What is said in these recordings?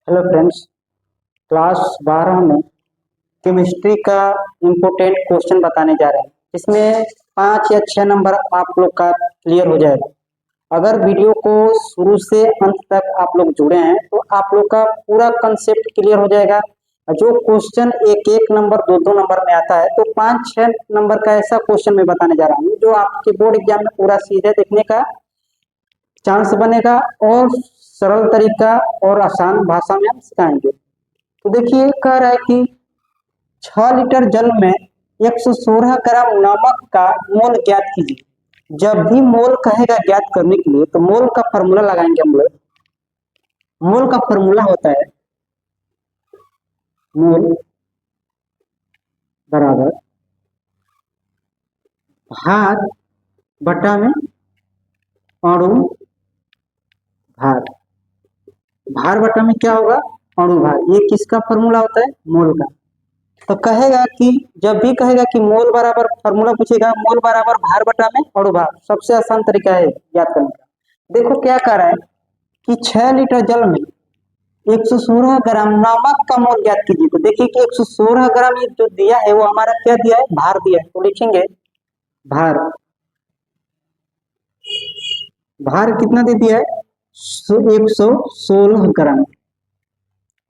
Hello friends, class 12 में chemistry का important question बताने जा रहे हैं। इसमें 5 या 6 नंबर आप लोग का क्लियर हो जाएगा। अगर वीडियो को शुरू से अंत तक आप लोग जुड़े हैं तो आप लोग का पूरा कंसेप्ट क्लियर हो जाएगा। जो क्वेश्चन एक एक नंबर दो दो नंबर में आता है तो 5-6 नंबर का ऐसा क्वेश्चन मैं बताने जा रहा हूँ जो आपके बोर्ड एग्जाम में पूरा सीधे देखने का चांस बनेगा और सरल तरीका और आसान भाषा में हम सिखाएंगे। तो देखिए, कह रहा है कि 6 लीटर जल में 116 ग्राम नमक का मोल ज्ञात कीजिए। जब भी मोल कहेगा ज्ञात करने के लिए तो मोल का फॉर्मूला लगाएंगे हम लोग। मोल का फॉर्मूला होता है मोल बराबर भार बटा में अणु भार। भार बटा में क्या होगा? अणु भार। ये किसका फॉर्मूला होता है? मोल का। तो कहेगा कि जब भी कहेगा कि मोल बराबर, फॉर्मूला पूछेगा मोल बराबर भार बटा में अणु भार। सबसे आसान तरीका है याद करने का। देखो क्या कर रहा है कि 6 लीटर जल में 116 ग्राम नमक का मोल ज्ञात कीजिए। तो देखिए कि 116 ग्राम ये जो दिया है वो हमारा क्या दिया है? भार दिया है। तो लिखेंगे भार। भार कितना दे दिया है? 116 ग्राम।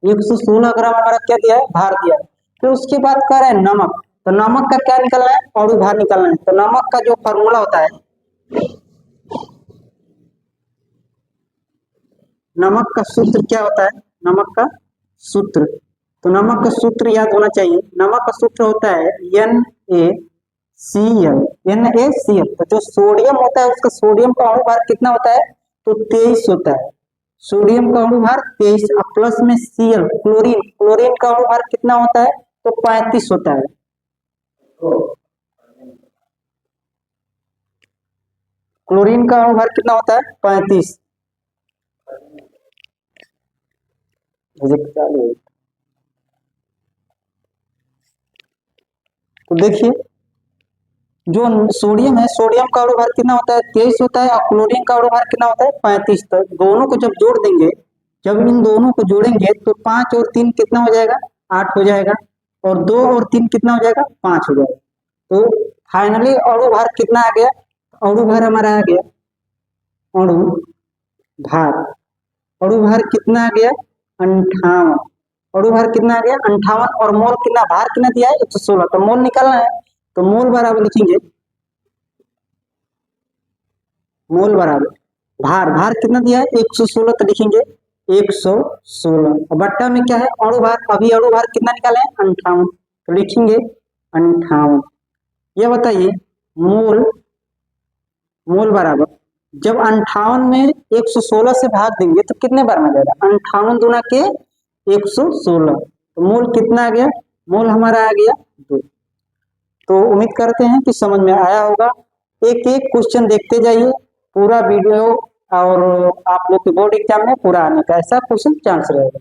116 ग्राम हमारा क्या दिया है? भार दिया है। फिर उसके बाद कह रहा है नमक। तो नमक का क्या निकलना है? अणु भार निकलना है। तो नमक का जो फॉर्मूला होता है, नमक का सूत्र क्या होता है? नमक का सूत्र, तो नमक का सूत्र याद होना चाहिए। नमक का सूत्र होता है NaCl। NaCl। तो जो सोडियम होता है उसका सोडियम का अणु भार कितना होता है? तो 23 होता है। सोडियम का अणु भार 23 प्लस में Cl क्लोरीन। क्लोरीन का अणु भार कितना होता है? तो 35 होता है। क्लोरीन का अणु भार कितना होता है? 35। तो देखिए, जो सोडियम है, सोडियम का अणु भार कितना होता है? 23 होता है। और क्लोरीन का अणु भार कितना होता है? 35। तो दोनों को जब जोड़ देंगे, जब इन दोनों को जोड़ेंगे तो 5 और 3 कितना हो जाएगा? 8 हो जाएगा। और 2 और 3 कितना हो जाएगा? 5 हो जाएगा। तो फाइनली अणु भार कितना आ गया? अणु भार हमारा आ गया, अणु भार। अणु भार कितना आ गया? 58। अणु भार कितना आ गया? 58। और मोल कितना? भार कितना दिया है? 116। तो मोल निकालना है तो मोल बराबर लिखेंगे मोल बराबर भार। भार कितना दिया है? 116। तो लिखेंगे 116। और बट्टा में क्या है? अणु भार। अभी अणु भार कितना निकाले हैं? 58। तो लिखेंगे 58। ये बताइए, मोल मोल बराबर, जब 58 में 116 से भाग देंगे तो कितने बार में जाएगा? 58 दूना के 116। तो मोल कितना आ गया? मोल हमारा आ गया 2। तो उम्मीद करते हैं कि समझ में आया होगा। एक एक क्वेश्चन देखते जाइए, पूरा वीडियो, और आप लोग के बोर्ड एग्जाम में पूरा आने का ऐसा क्वेश्चन चांस रहेगा।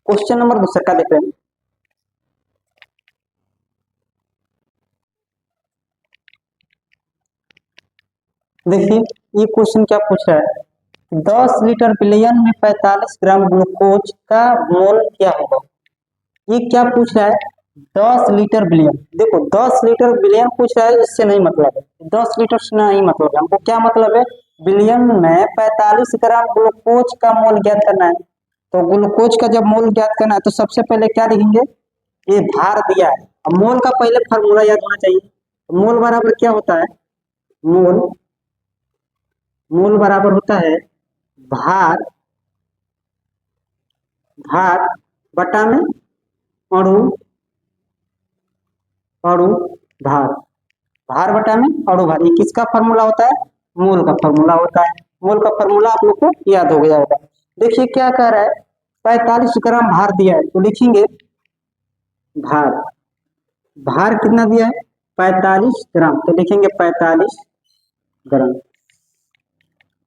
क्वेश्चन नंबर दूसरा का देखते हैं। देखिए, ये क्वेश्चन क्या पूछ रहा है? 10 लीटर विलयन में 45 ग्राम ग्लूकोज का मोल क्या होगा? ये क्या पूछ रहा है? 10 लीटर विलयन। देखो, 10 लीटर विलयन पूछ रहा है, इससे नहीं मतलब है। 10 लीटर से नहीं मतलब है हमको। क्या मतलब है? विलयन में 45 ग्राम ग्लूकोज का मोल ज्ञात करना है। तो ग्लूकोज का जब मोल ज्ञात करना है तो सबसे पहले क्या लिखेंगे? ये भार दिया है। अब मोल का पहले फॉर्मूला याद होना चाहिए। तो मोल बराबर क्या होता है? मोल मोल बराबर होता है भार भार बटा में अणु अणु भार। भार बटा में अणु भार। ये किसका फॉर्मूला होता है? मोल का फॉर्मूला होता है। मोल का फॉर्मूला आप लोग को याद हो गया होगा। देखिए क्या कह रहा है? 45 ग्राम भार दिया है। तो लिखेंगे भार। भार कितना दिया है? 45 ग्राम। तो लिखेंगे 45 ग्राम।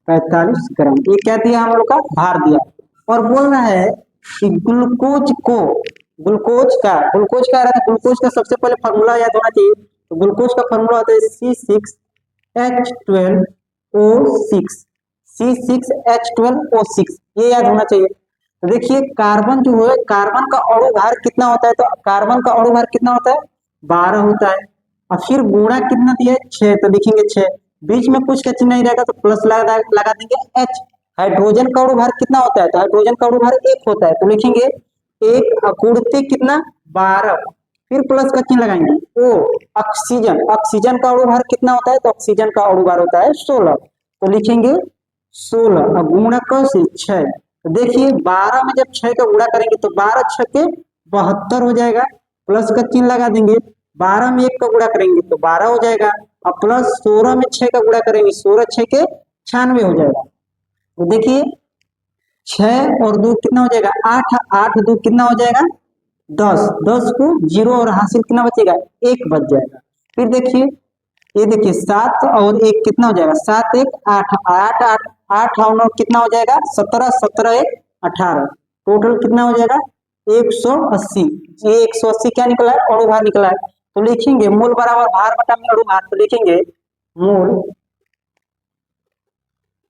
45 ग्राम ये क्या दिया? हम लोग का भार दिया। और बोल रहा है कि ग्लूकोज का रहा था। ग्लूकोज का सबसे पहले फॉर्मूला याद होना चाहिए। तो ग्लूकोज का फॉर्मूला होता है C6H12O6। C6H12O6 ये याद होना चाहिए। तो देखिए कार्बन जो है, कार्बन का अणु भार कितना होता है, तो कार्बन का अणु भार कितना होता है, 12 होता है। और फिर गुणा कितना दिया है, 6, तो लिखेंगे 6, बीच में कुछ का चिन्ह नहीं रहेगा तो प्लस लगा देंगे H। हाइड्रोजन का अणु भार कितना होता है, तो हाइड्रोजन का अणु भार 1 होता है, तो लिखेंगे 1 अकुड़ते कितना, 12, फिर प्लस का चिन्ह लगाएंगे। ओ ऑक्सीजन, ऑक्सीजन का अणु भार कितना होता है, तो ऑक्सीजन का अणु भार होता है 16, तो लिखेंगे 16 और गुणा कैसे 6। तो देखिए 12 में जब 6 का गुणा करेंगे तो 12 6 के 72 हो जाएगा, प्लस का चिन्ह लगा देंगे। 12 में 1 का गुणा करेंगे तो 12 हो जाएगा, और प्लस 16 में 6 का गुणा करेंगे, 16 6 के 96 हो जाएगा। तो देखिए 6 और 2 कितना हो जाएगा, 8, 8 2 कितना हो जाएगा, 10, 10 को 0 और हासिल कितना बचेगा, 1 बच जाएगा। फिर देखिए ये देखिए 7 और 1 कितना हो जाएगा, 7 1 8, 8 8 8 और 9 कितना हो जाएगा, 17, 17 1 18, टोटल कितना हो जाएगा 180। ये 180 क्या निकला है, अणु भार निकला है। तो लिखेंगे मोल बराबर भार बटा में अणु भार, तो लिखेंगे मोल,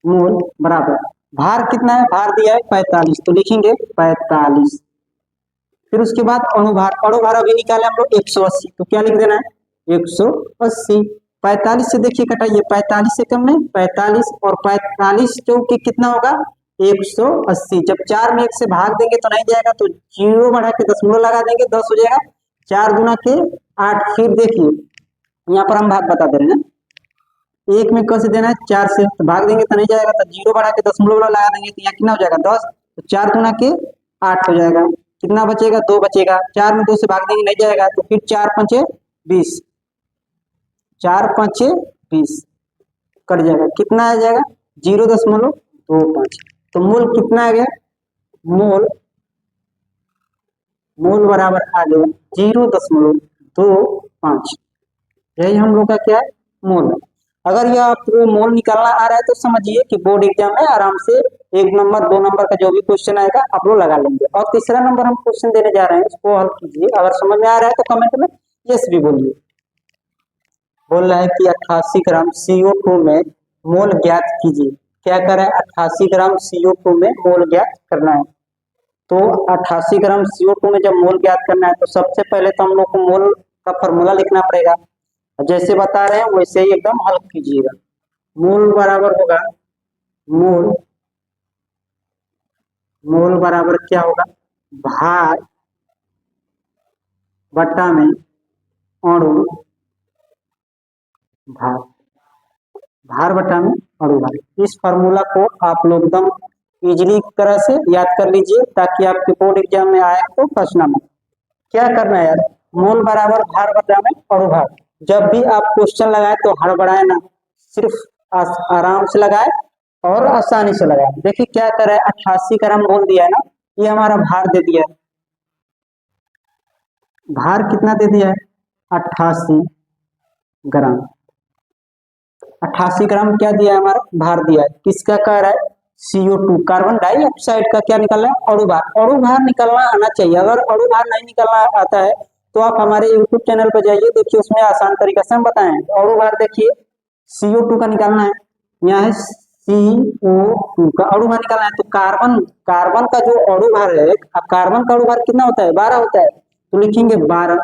मोल बराबर भार कितना है, भार दिया है 45, तो लिखेंगे 45। फिर उसके बाद अणु भार, अणु भार अभी निकाले हम लोग 180, तो क्या लिख देना है 180। 45 से देखिए कटाइए, 45 से कम में 45 और 45 चौके कितना होगा 180। जब 4 में 1 से भाग देंगे तो नहीं जाएगा, तो 0 बढ़ा के दशमलव लगा देंगे, 10 हो जाएगा, 4 गुना के 8। फिर देखिए यहाँ पर हम भाग बता दे रहे हैं, 1 में कैसे देना है 4 से, तो भाग देंगे तो नहीं जाएगा, तो 0 बढ़ा के दशमलव लगा देंगे, तो यहाँ कितना हो जाएगा 10, तो 4 गुना के 8 हो जाएगा, कितना बचेगा 2 बचेगा, 4 में 2 से भाग देंगे नहीं जाएगा, तो फिर 4 5 20, 4 5 20 कट जाएगा, कितना आ जाएगा 0.25। तो मोल कितना आ गया, मोल, मोल बराबर आ गया 0.25। यही हम लोग का क्या है, मोल है। अगर यह आपको मोल निकालना आ रहा है तो समझिए कि बोर्ड एग्जाम में आराम से 1 नंबर 2 नंबर का जो भी क्वेश्चन आएगा आप लोग लगा लेंगे। और तीसरा नंबर हम क्वेश्चन देने जा रहे हैं, उसको हल कीजिए, अगर समझ में आ रहा है तो कमेंट में यस भी बोलिए। बोल रहा है कि 88 ग्राम CO2 में मोल ज्ञात कीजिए। क्या करें, 88 ग्राम CO2 में मोल ज्ञात करना है। तो 88 ग्राम CO2 में जब मोल ज्ञात करना है तो सबसे पहले तो हम लोग को मोल का फॉर्मूला लिखना पड़ेगा, जैसे बता रहे हैं वैसे ही एकदम हल कीजिएगा। मोल बराबर होगा, मोल, मोल बराबर क्या होगा, भार बटा में अणु भार, भार बटा में अणु भार। इस फार्मूला को आप लोग एकदम इजीली तरह से याद कर लीजिए ताकि आपके बोर्ड एग्जाम में आए तो फंसना मत। क्या करना है यार, मोल बराबर भार बटा में अणु भार। जब भी आप क्वेश्चन लगाए तो हड़बड़ाए ना, सिर्फ आराम से लगाए और आसानी से लगाए। देखिए क्या करे, 88 ग्राम मोल दिया है ना, ये हमारा भार दे दिया है, भार कितना दे दिया है 88 ग्राम। 88 ग्राम क्या दिया है, हमारा भार दिया है, किसका कह रहा है CO2 कार्बन डाइऑक्साइड का। क्या निकालना है, अणु भार। अणु भार निकालना आना चाहिए, अगर अणु भार नहीं निकालना आता है तो आप हमारे YouTube चैनल पर जाइए, देखिए उसमें आसान तरीका से हम बताएं। अणु भार देखिए CO2 का निकालना है, यहाँ है CO2 का अणु भार निकालना है। तो कार्बन, कार्बन का जो अणु भार है, कार्बन का अणु भार कितना होता है 12 होता है, तो लिखेंगे 12,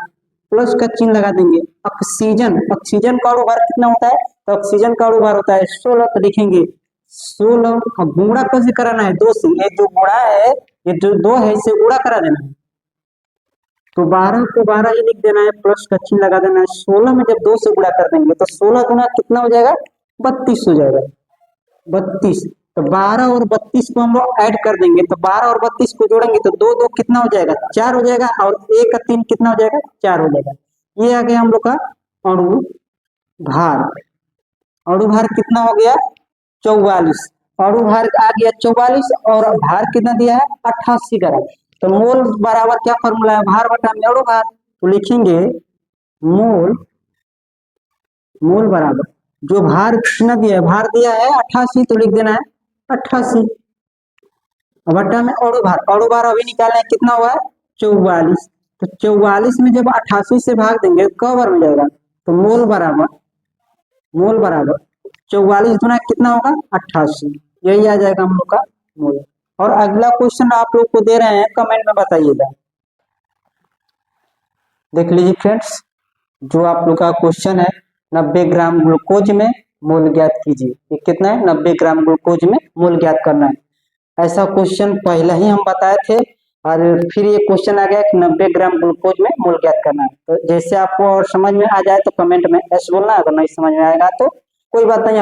प्लस का चिन्ह लगा देंगे। ऑक्सीजन, ऑक्सीजन का अणु भार कितना होता है, तो ऑक्सीजन का अणु भार होता है 16, तो लिखेंगे 16। गुणा कैसे कराना है, 2 से, ये जो गुणा है, ये जो 2 है इसे गुणा करा देना है, तो 12 को 12 ही लिख देना है, प्लस का चिन्ह लगा देना है। 16 में जब 2 से गुणा कर देंगे तो 16 गुना कितना हो जाएगा 32 हो जाएगा, 32। तो 12 और 32 को हम लोग ऐड कर देंगे, तो 12 और 32 को जोड़ेंगे तो 2 2 कितना हो जाएगा 4 हो जाएगा, और 1 और 3 कितना हो जाएगा 4 हो जाएगा। ये आ गया हम लोग का अणु भार। अणु भार कितना हो गया 44, अणु भार आ गया 44 और भार कितना दिया है 88 ग्राम। तो मोल बराबर क्या फॉर्मूला है, भार बटा में अणु भार। तो लिखेंगे मोल, मोल बराबर जो भार कितना दिया है, भार दिया है 88, तो लिख देना है 88 बटा में अणु भार। अणु भार अभी निकाले हैं, कितना हुआ है 44, तो 44 में जब 88 से भाग देंगे कब बार में जाएगा, तो मोल बराबर, मोल बराबर 44 गुना कितना होगा 88, यही आ जाएगा हम लोग का मोल। और अगला क्वेश्चन आप लोग को दे रहे हैं, कमेंट में बताइएगा। देख लीजिए फ्रेंड्स, जो आप लोग का क्वेश्चन है, 90 ग्राम ग्लूकोज में मोल ज्ञात कीजिए। ये कितना है? 90 ग्राम ग्लूकोज में मोल ज्ञात करना है। ऐसा क्वेश्चन पहले ही हम बताए थे और फिर ये क्वेश्चन आ गया कि 90 ग्राम ग्लूकोज में मोल ज्ञात करना है। तो जैसे आपको और समझ में आ जाए तो कमेंट में एस बोलना, अगर नहीं समझ में आएगा तो कोई बात नहीं।